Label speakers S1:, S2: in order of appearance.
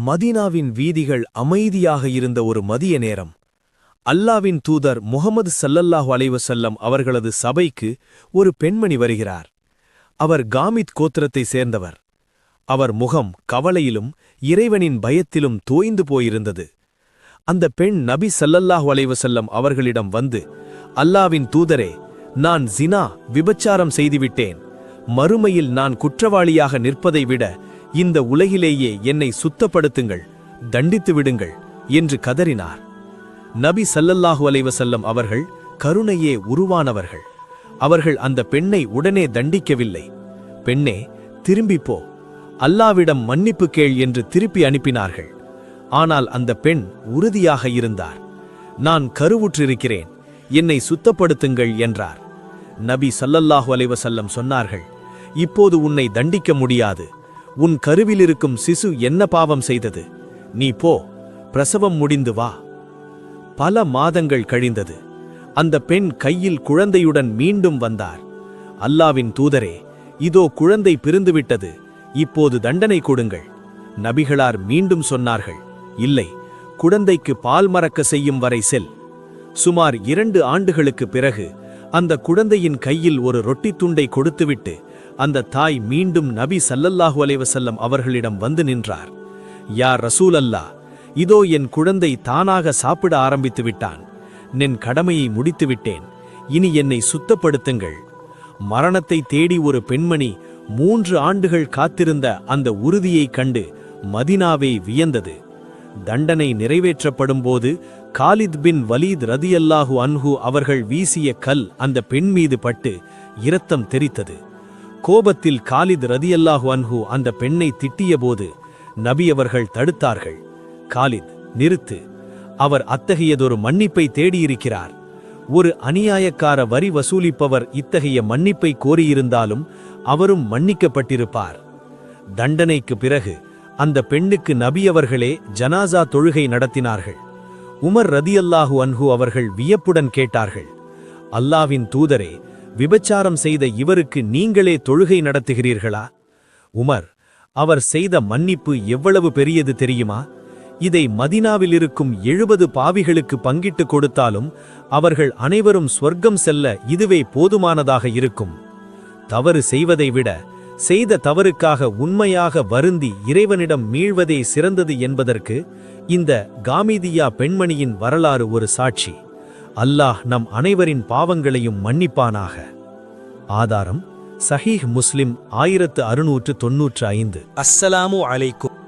S1: மதீனாவின் வீதிகள் அமைதியாக இருந்த ஒரு மதிய நேரம் அல்லாவின் தூதர் முஹம்மது ஸல்லல்லாஹு அலைஹி வஸல்லம் அவர்களது சபைக்கு ஒரு பெண்மணி வருகிறார். அவர் காமித் கோத்திரத்தை சேர்ந்தவர். அவர் முகம் கவலையிலும் இறைவனின் பயத்திலும் தோய்ந்து போயிருந்தது. அந்த பெண் நபி ஸல்லல்லாஹு அலைஹி வஸல்லம் அவர்களிடம் வந்து, அல்லாவின் தூதரே, நான் ஜினா விபச்சாரம் செய்துவிட்டேன். மறுமையில் நான் குற்றவாளியாக நிற்பதை விட இந்த உலகிலேயே என்னை சுத்தப்படுத்துங்கள், தண்டித்து விடுங்கள் என்று கதறினார். நபி ஸல்லல்லாஹு அலைஹி வஸல்லம் அவர்கள் கருணையே உருவானவர்கள். அவர்கள் அந்த பெண்ணை உடனே தண்டிக்கவில்லை. பெண்ணே, திரும்பிப்போ, அல்லாவிடம் மன்னிப்பு கேள் என்று திருப்பி அனுப்பினார்கள். ஆனால் அந்த பெண் உறுதியாக இருந்தார். நான் கருவுற்றிருக்கிறேன், என்னை சுத்தப்படுத்துங்கள் என்றார். நபி ஸல்லல்லாஹு அலைஹி வஸல்லம் சொன்னார்கள், இப்போது உன்னை தண்டிக்க முடியாது. உன் கருவிலிருக்கும் சிசு என்ன பாவம் செய்தது? நீ போ, பிரசவம் முடிந்து வா. பல மாதங்கள் கழிந்தது. அந்த பெண் கையில் குழந்தையுடன் மீண்டும் வந்தார். அல்லாவின் தூதரே, இதோ குழந்தை பிறந்துவிட்டது, இப்போது தண்டனை கொடுங்கள். நபிகளார் மீண்டும் சொன்னார்கள், இல்லை, குழந்தைக்கு பால் மறக்க செய்யும் வரை செல். சுமார் 2 ஆண்டுகளுக்கு பிறகு அந்த குழந்தையின் கையில் ஒரு ரொட்டி துண்டை கொடுத்துவிட்டு அந்த தாய் மீண்டும் நபி ஸல்லல்லாஹு அலைஹி வஸல்லம் அவர்களிடம் வந்து நின்றார். யா ரசூல் அல்லாஹ், இதோ என் குழந்தை தானாக சாப்பிட ஆரம்பித்து விட்டான். என் கடமையை முடித்துவிட்டேன், இனி என்னை சுத்தப்படுத்துங்கள். மரணத்தை தேடி ஒரு பெண்மணி 3 ஆண்டுகள் காத்திருந்த அந்த உறுதியைக் கண்டு மதீனாவே வியந்தது. தண்டனை நிறைவேற்றப்படும்போது காலித் பின் வலீத் ரதியல்லாஹு அன்ஹு அவர்கள் வீசிய கல் அந்த பெண் மீது பட்டு இரத்தம் தெறித்தது. கோபத்தில் காலித் ரதியல்லாஹு அன்ஹு அந்த பெண்ணை திட்டியபோது நபி அவர்கள் தடுத்தார்கள். காலித், நிறுத்து, அவர் அத்தகையதொரு மன்னிப்பை தேடியிருக்கிறார். ஒரு அநியாயக்கார வரி வசூலிப்பவர் இத்தகைய மன்னிப்பை கோரியிருந்தாலும் அவரும் மன்னிக்கப்பட்டிருப்பார். தண்டனைக்கு பிறகு அந்த பெண்ணுக்கு நபி அவர்களே ஜனாசா தொழுகை நடத்தினார்கள். உமர் ரதியல்லாஹு அன்ஹு அவர்கள் வியப்புடன் கேட்டார்கள், அல்லாவின் தூதரே, விபச்சாரம் செய்த இவருக்கு நீங்களே தொழுகை நடத்துகிறீர்களா? உமர், அவர் செய்த மன்னிப்பு எவ்வளவு பெரியது தெரியுமா? இதை மதீனாவில் இருக்கும் 70 பாவிகளுக்கு பங்கிட்டு கொடுத்தாலும் அவர்கள் அனைவரும் சொர்க்கம் செல்ல இதுவே போதுமானதாக இருக்கும். தவறு செய்வதை விட செய்த தவறுக்காக உண்மையாக வருந்தி இறைவனிடம் மீள்வதே சிறந்தது என்பதற்கு இந்த காமிதியா பெண்மணியின் வரலாறு ஒரு சாட்சி. அல்லாஹ் நம் அனைவரின் பாவங்களையும் மன்னிப்பானாக. ஆதாரம்: சஹீஹ் முஸ்லிம் 1695.
S2: அஸ்ஸலாமு அலைக்கும்.